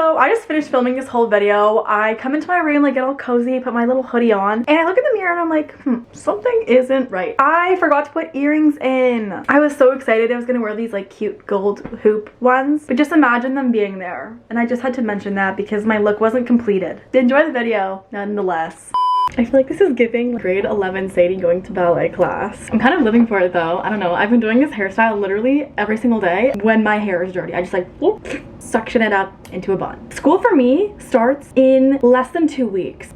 So I just finished filming this whole video. I come into my room, like get all cozy, put my little hoodie on, and I look in the mirror and I'm like, something isn't right. I forgot to put earrings in. I was so excited I was gonna wear these like cute gold hoop ones, but just imagine them being there. And I just had to mention that because my look wasn't completed. Enjoy the video nonetheless. I feel like this is giving grade 11 Sadie going to ballet class. I'm kind of living for it though. I don't know. I've been doing this hairstyle literally every single day when my hair is dirty. I just like whoop, suction it up into a bun. School for me starts in less than 2 weeks.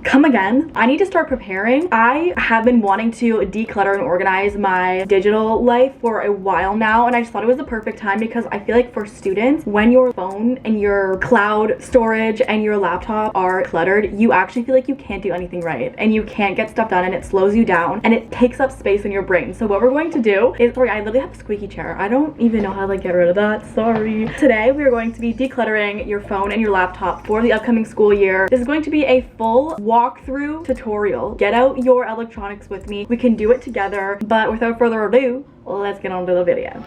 Come again. I need to start preparing. I have been wanting to declutter and organize my digital life for a while now, and I just thought it was the perfect time because I feel like for students, when your phone and your cloud storage and your laptop are cluttered, you actually feel like you can't do anything right and you can't get stuff done, and it slows you down and it takes up space in your brain. So what we're going to do is, sorry, I literally have a squeaky chair. I don't even know how to like get rid of that. Sorry. Today we are going to be decluttering your phone and your laptop for the upcoming school year. This is going to be a full walkthrough tutorial. Get out your electronics with me. We can do it together, but without further ado, let's get on to the video.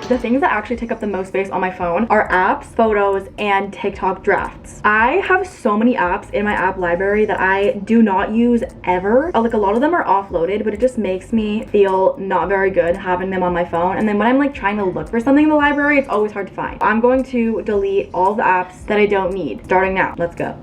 The things that actually take up the most space on my phone are apps, photos, and TikTok drafts. I have so many apps in my app library that I do not use ever. Like a lot of them are offloaded, but it just makes me feel not very good having them on my phone. And then when I'm like trying to look for something in the library, it's always hard to find. I'm going to delete all the apps that I don't need starting now. Let's go.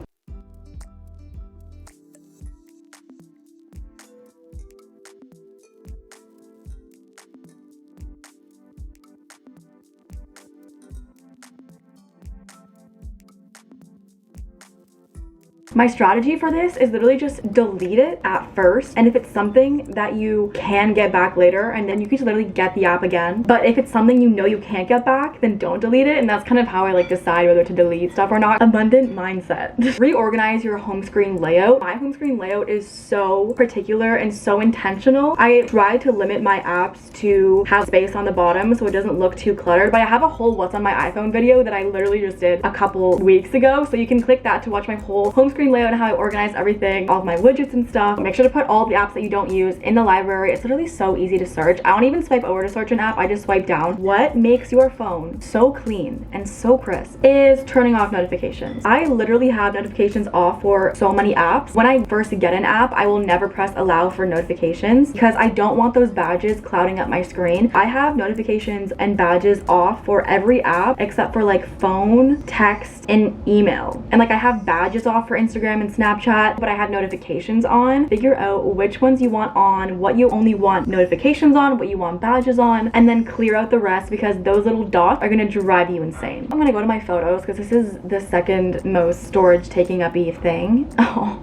My strategy for this is literally just delete it at first, and if it's something that you can get back later, and then you can just literally get the app again. But if it's something you know you can't get back, then don't delete it, and that's kind of how I like decide whether to delete stuff or not. Abundant mindset. Reorganize your home screen layout. My home screen layout is so particular and so intentional. I try to limit my apps to have space on the bottom so it doesn't look too cluttered, but I have a whole what's on my iPhone video that I literally just did a couple weeks ago, so you can click that to watch my whole home screen layout and how I organize everything, all of my widgets and stuff. Make sure to put all the apps that you don't use in the library. It's literally so easy to search. I don't even swipe over to search an app, I just swipe down. What makes your phone so clean and so crisp is turning off notifications. I literally have notifications off for so many apps. When I first get an app, I will never press allow for notifications because I don't want those badges clouding up my screen. I have notifications and badges off for every app except for like phone, text, and email. And like I have badges off for Instagram and Snapchat, but I have notifications on. Figure out which ones you want on, what you only want notifications on, what you want badges on, and then clear out the rest because those little dots are gonna drive you insane. I'm gonna go to my photos because this is the second most storage taking up thing. Oh,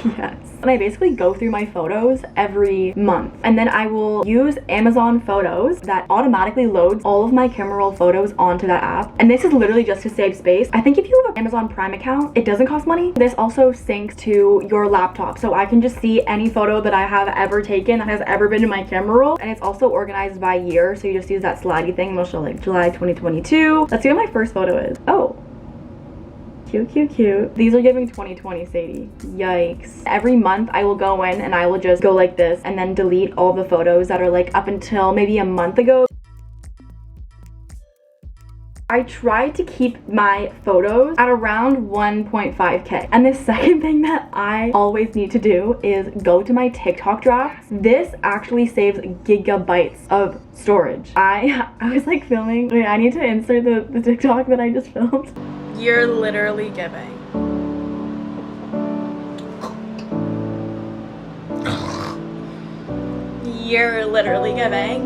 yes. And I basically go through my photos every month, and then I will use Amazon Photos that automatically loads all of my camera roll photos onto that app. And this is literally just to save space. I think if you have an Amazon Prime account, it doesn't cost money. This also syncs to your laptop, so I can just see any photo that I have ever taken that has ever been in my camera roll. And it's also organized by year, so you just use that slidey thing. It'll show like July 2022. Let's see what my first photo is. Oh, cute. These are giving 2020 Sadie. Yikes. Every month I will go in and I will just go like this and then delete all the photos that are like up until maybe a month ago. I try to keep my photos at around 1.5K. And the second thing that I always need to do is go to my TikTok drafts. This actually saves gigabytes of storage. I was like filming. Wait, I need to insert the TikTok that I just filmed. You're literally giving. You're literally giving.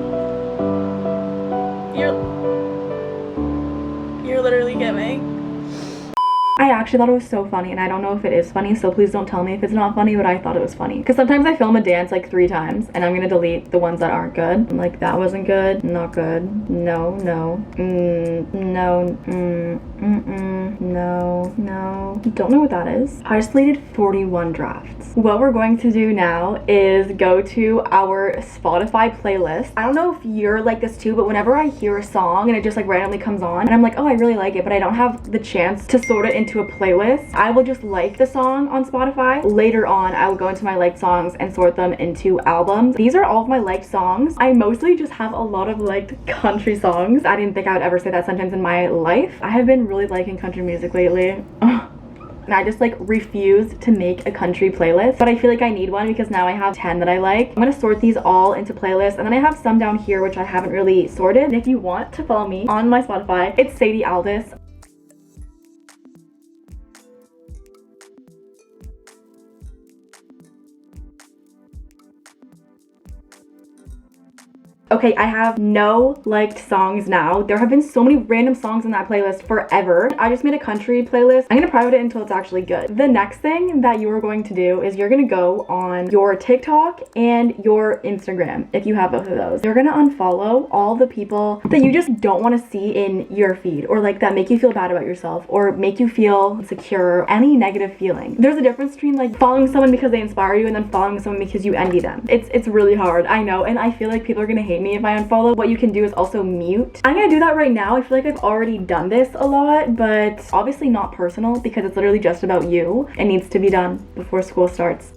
You're literally giving. I actually thought it was so funny, and I don't know if it is funny, so please don't tell me if it's not funny, but I thought it was funny. Because sometimes I film a dance like 3 times, and I'm gonna delete the ones that aren't good. I'm like, that wasn't good, not good, no, no, no, no. Don't know what that is. I just deleted 41 drafts. What we're going to do now is go to our Spotify playlist. I don't know if you're like this too, but whenever I hear a song and it just like randomly comes on, and I'm like, oh, I really like it, but I don't have the chance to sort it into into a playlist. I will just like the song on Spotify. Later on, I will go into my liked songs and sort them into albums. These are all of my liked songs. I mostly just have a lot of liked country songs. I didn't think I would ever say that sentence in my life. I have been really liking country music lately. And I just like refuse to make a country playlist, but I feel like I need one because now I have 10 that I like. I'm gonna sort these all into playlists, and then I have some down here which I haven't really sorted. And if you want to follow me on my Spotify, it's Sadie Aldis. Okay, I have no liked songs now. There have been so many random songs in that playlist forever. I just made a country playlist. I'm gonna private it until it's actually good. The next thing that you are going to do is you're gonna go on your TikTok and your Instagram, if you have both of those. You're gonna unfollow all the people that you just don't want to see in your feed, or like that make you feel bad about yourself or make you feel insecure, any negative feeling. There's a difference between like following someone because they inspire you and then following someone because you envy them. It's really hard, I know, and I feel like people are gonna hate me if I unfollow. What you can do is also mute. I'm gonna do that right now. I feel like I've already done this a lot, but obviously not personal because it's literally just about you. It needs to be done before school starts.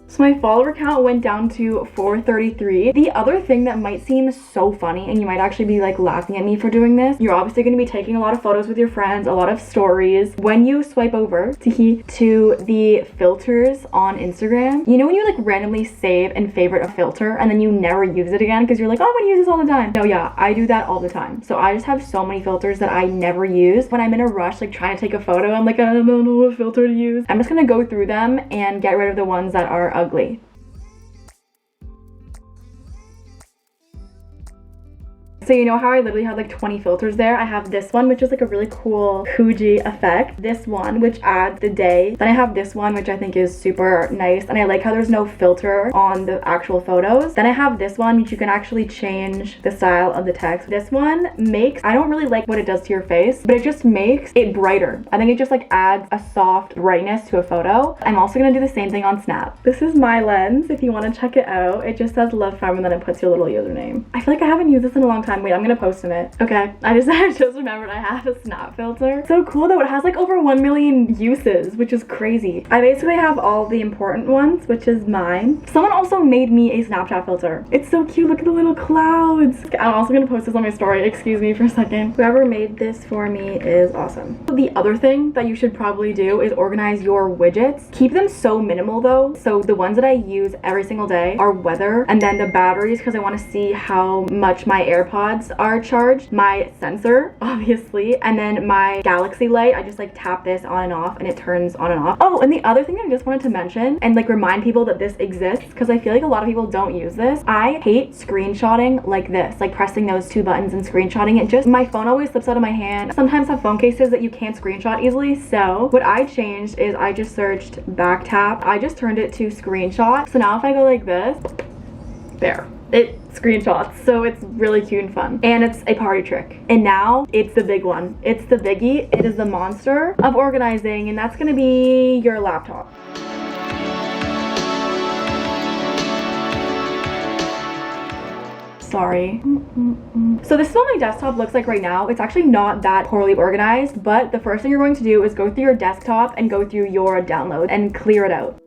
So my follower count went down to 433. The other thing that might seem so funny, and you might actually be like laughing at me for doing this, you're obviously going to be taking a lot of photos with your friends, a lot of stories. When you swipe over to the filters on Instagram, you know when you like randomly save and favorite a filter and then you never use it again because you're like, oh, I'm gonna use this all the time. No, yeah, I do that all the time. So I just have so many filters that I never use. When I'm in a rush, like trying to take a photo, I'm like, I don't know what filter to use. I'm just gonna go through them and get rid of the ones that are ugly. So you know how I literally had like 20 filters there? I have this one, which is like a really cool Fuji effect. This one, which adds the day. Then I have this one, which I think is super nice. And I like how there's no filter on the actual photos. Then I have this one, which you can actually change the style of the text. This one makes, I don't really like what it does to your face, but it just makes it brighter. I think it just like adds a soft brightness to a photo. I'm also gonna do the same thing on Snap. This is my lens, if you wanna check it out. It just says love farm and then it puts your little username. I feel like I haven't used this in a long time. Wait, I'm gonna post in it. Okay, I just remembered I have a Snap filter. So cool though, it has like over 1 million uses, which is crazy. I basically have all the important ones, which is mine. Someone also made me a Snapchat filter. It's so cute, look at the little clouds. I'm also gonna post this on my story, excuse me for a second. Whoever made this for me is awesome. The other thing that you should probably do is organize your widgets. Keep them so minimal though. So the ones that I use every single day are weather, and then the batteries because I want to see how much my AirPods are charged, my sensor obviously, and then my galaxy light. I just like tap this on and off and it turns on and off. Oh, and the other thing I just wanted to mention and like remind people that this exists, because I feel like a lot of people don't use this. I hate screenshotting like this, like pressing those two buttons and screenshotting it. Just my phone always slips out of my hand. Sometimes have phone cases that you can't screenshot easily. So what I changed is I just searched back tap. I just turned it to screenshot. So now if I go like this, there, it screenshots. So it's really cute and fun, and it's a party trick. And now it's the big one, it's the biggie. It is the monster of organizing, and that's gonna be your laptop. Sorry. So this is what my desktop looks like right now. It's actually not that poorly organized, but the first thing you're going to do is go through your desktop and go through your downloads and clear it out.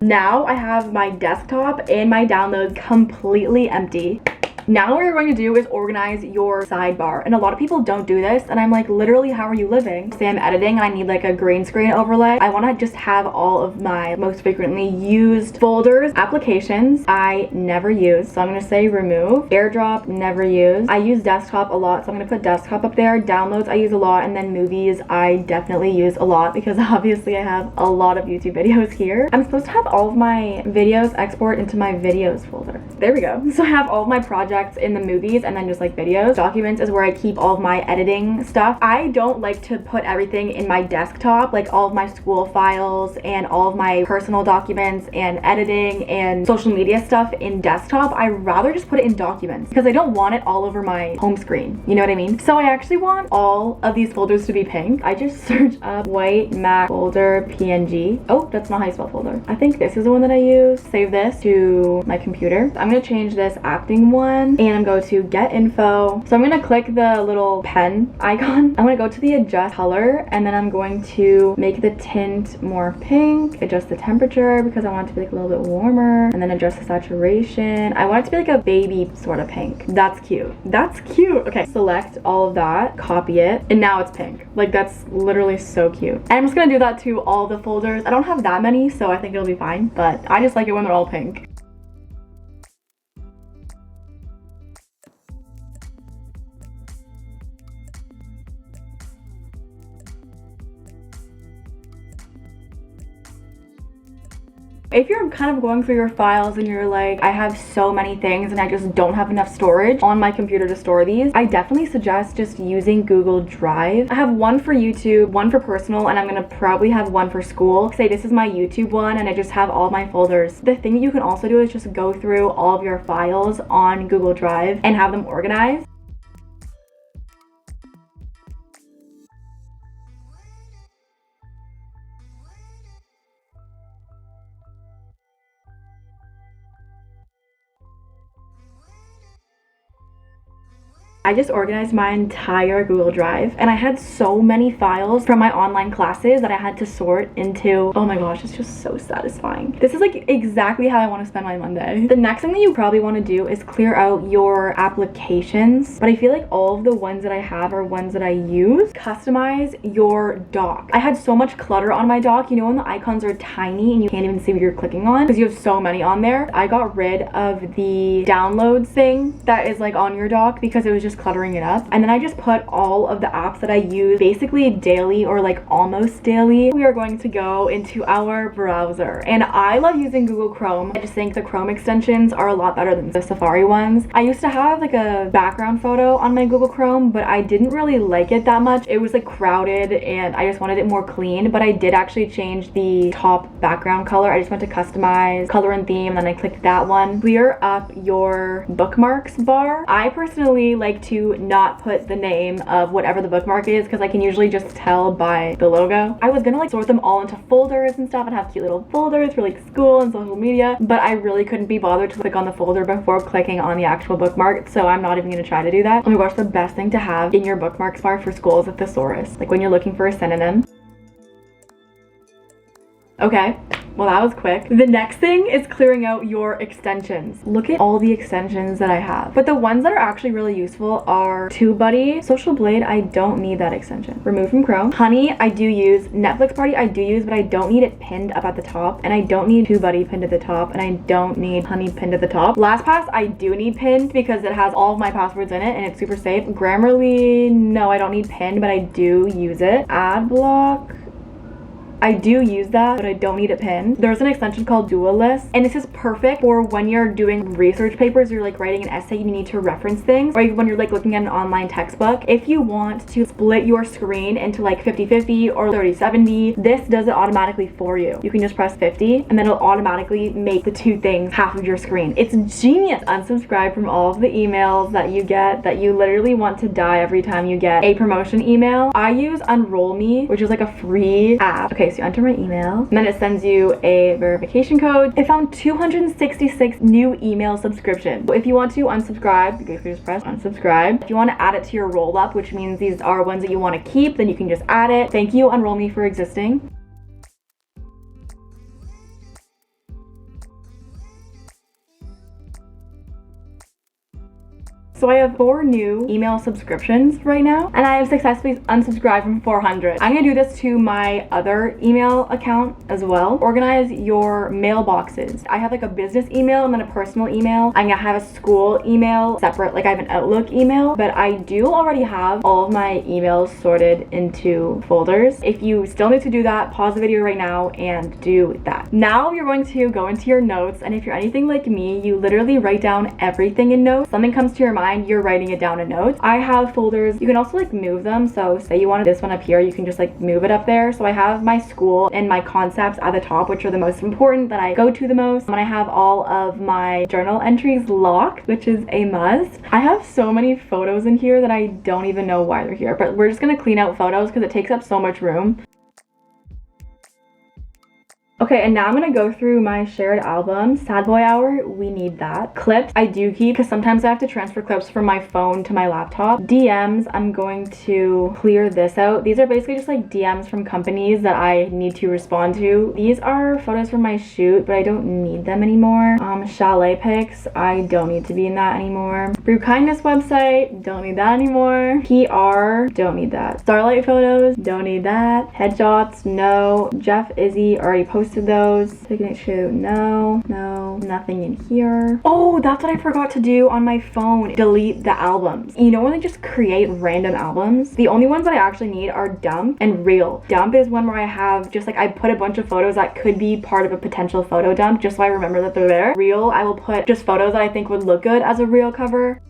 Now I have my desktop and my downloads completely empty. Now what you're going to do is organize your sidebar, and a lot of people don't do this, and I'm like, literally, how are you living? Say I'm editing and I need like a green screen overlay. I want to just have all of my most frequently used folders. Applications I never use, so I'm going to say remove. AirDrop, never use. I use desktop a lot, so I'm going to put desktop up there. Downloads I use a lot, and then movies I definitely use a lot because obviously I have a lot of YouTube videos here. I'm supposed to have all of my videos export into my videos folder. There we go. So I have all of my projects projects in the movies and then just like videos. Documents is where I keep all of my editing stuff. I don't like to put everything in my desktop, like all of my school files and all of my personal documents and editing and social media stuff in desktop. I rather just put it in documents because I don't want it all over my home screen. You know what I mean? So I actually want all of these folders to be pink. I just searched up white Mac folder PNG. Oh, that's not how you spell folder. I think this is the one that I use. Save this to my computer. I'm gonna change this acting one and I'm going to get info. So I'm gonna click the little pen icon. I'm gonna go to the adjust color and then I'm going to make the tint more pink, adjust the temperature because I want it to be like a little bit warmer, and then adjust the saturation. I want it to be like a baby sort of pink. That's cute. That's cute. Okay, select all of that, copy it, and now it's pink. Like that's literally so cute. And I'm just gonna do that to all the folders. I don't have that many, so I think it'll be fine, but I just like it when they're all pink. If you're kind of going through your files and you're like, I have so many things and I just don't have enough storage on my computer to store these, I definitely suggest just using Google Drive. I have one for YouTube, one for personal, and I'm gonna probably have one for school. Say this is my YouTube one and I just have all my folders. The thing that you can also do is just go through all of your files on Google Drive and have them organized. I just organized my entire Google Drive and I had so many files from my online classes that I had to sort into. Oh my gosh, it's just so satisfying. This is like exactly how I want to spend my Monday. The next thing that you probably want to do is clear out your applications, but I feel like all of the ones that I have are ones that I use. Customize your dock. I had so much clutter on my dock. You know when the icons are tiny and you can't even see what you're clicking on because you have so many on there? I got rid of the downloads thing that is like on your dock because it was just cluttering it up, and then I just put all of the apps that I use basically daily or like almost daily. We are going to go into our browser, and I love using Google Chrome. I just think the Chrome extensions are a lot better than the Safari ones. I used to have like a background photo on my Google Chrome, but I didn't really like it that much. It was like crowded and I just wanted it more clean, but I did actually change the top background color. I just went to customize color and theme and then I clicked that one. Clear up your bookmarks bar. I personally like to not put the name of whatever the bookmark is because I can usually just tell by the logo. I was gonna like sort them all into folders and stuff and have cute little folders for like school and social media, but I really couldn't be bothered to click on the folder before clicking on the actual bookmark, so I'm not even gonna try to do that. Oh my gosh, the best thing to have in your bookmarks bar for school is a thesaurus, like when you're looking for a synonym. Okay, well that was quick. The next thing is clearing out your extensions. Look at all the extensions that I have. But the ones that are actually really useful are TubeBuddy, Social Blade, I don't need that extension. Remove from Chrome. Honey, I do use. Netflix Party, I do use, but I don't need it pinned up at the top. And I don't need TubeBuddy pinned at the top. And I don't need Honey pinned at the top. LastPass, I do need pinned because it has all of my passwords in it and it's super safe. Grammarly, no, I don't need pinned, but I do use it. Adblock, I do use that, but I don't need it pinned. There's an extension called Dualist, and this is perfect for when you're doing research papers, you're like writing an essay, you need to reference things, or when you're like looking at an online textbook. If you want to split your screen into like 50-50 or 30-70, this does it automatically for you. You can just press 50 and then it'll automatically make the two things half of your screen. It's genius. Unsubscribe from all of the emails that you get that you literally want to die every time you get a promotion email. I use Unroll Me, which is like a free app. Okay, so you enter my email and then it sends you a verification code. It found 266 new email subscriptions. So if you want to unsubscribe, you can just press unsubscribe. If you want to add it to your roll up, which means these are ones that you want to keep, then you can just add it. Thank you, Unroll Me, for existing. So I have 4 new email subscriptions right now, and I have successfully unsubscribed from 400. I'm gonna do this to my other email account as well. Organize your mailboxes. I have like a business email and then a personal email. I'm gonna have a school email separate, like I have an Outlook email, but I do already have all of my emails sorted into folders. If you still need to do that, pause the video right now and do that. Now you're going to go into your notes, and if you're anything like me, you literally write down everything in notes. Something comes to your mind, you're writing it down in notes. I have folders. You can also like move them. So say you wanted this one up here, you can just like move it up there. So I have my school and my concepts at the top, which are the most important that I go to the most. And I have all of my journal entries locked, which is a must. I have so many photos in here that I don't even know why they're here, but we're just gonna clean out photos because it takes up so much room. Okay, and now I'm gonna go through my shared albums. Sad Boy Hour, we need that. Clips, I do keep because sometimes I have to transfer clips from my phone to my laptop. DMs, I'm going to clear this out. These are basically just like DMs from companies that I need to respond to. These are photos from my shoot, but I don't need them anymore. Chalet pics, I don't need to be in that anymore. Brew Kindness website, don't need that anymore. PR, don't need that. Starlight photos, don't need that. Headshots, no. Jeff, Izzy, already posted those. Picnic shoot, no, nothing in here. Oh, that's what I forgot to do on my phone. Delete the albums. You know when they just create random albums? The only ones that I actually need are dump and reel. Dump is one where I have just like I put a bunch of photos that could be part of a potential photo dump just so I remember that they're there. Reel, I will put just photos that I think would look good as a reel cover.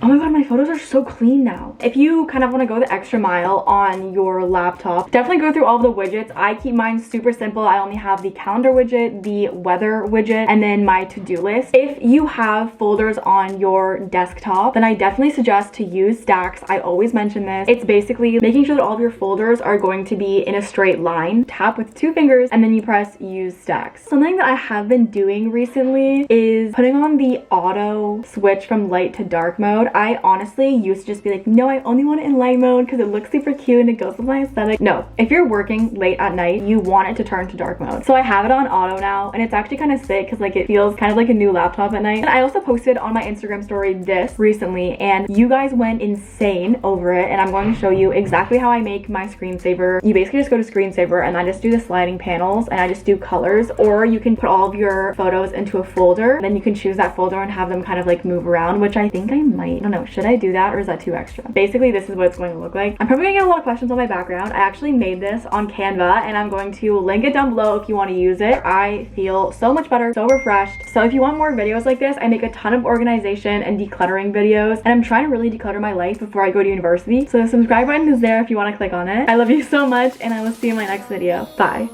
Oh my god, my photos are so clean now. If you kind of want to go the extra mile on your laptop, definitely go through all of the widgets. I keep mine super simple. I only have the calendar widget, the weather widget, and then my to-do list. If you have folders on your desktop, then I definitely suggest to use stacks. I always mention this. It's basically making sure that all of your folders are going to be in a straight line. Tap with 2 fingers and then you press use stacks. Something that I have been doing recently is putting on the auto switch from light to dark mode. I honestly used to just be like, no, I only want it in light mode because it looks super cute and it goes with my aesthetic. No, if you're working late at night, you want it to turn to dark mode. So I have it on auto now, and it's actually kind of sick because like it feels kind of like a new laptop at night. And I also posted on my Instagram story this recently, and you guys went insane over it, and I'm going to show you exactly how I make my screensaver. You basically just go to screensaver and I just do the sliding panels and I just do colors, or you can put all of your photos into a folder, then you can choose that folder and have them kind of like move around, which I think I might. I don't know, should I do that or is that too extra? Basically, this is what it's going to look like. I'm probably gonna get a lot of questions on my background. I actually made this on Canva and I'm going to link it down below if you want to use it. I feel so much better, so refreshed. So if you want more videos like this, I make a ton of organization and decluttering videos, and I'm trying to really declutter my life before I go to university. So the subscribe button is there if you want to click on it. I love you so much, and I will see you in my next video. Bye.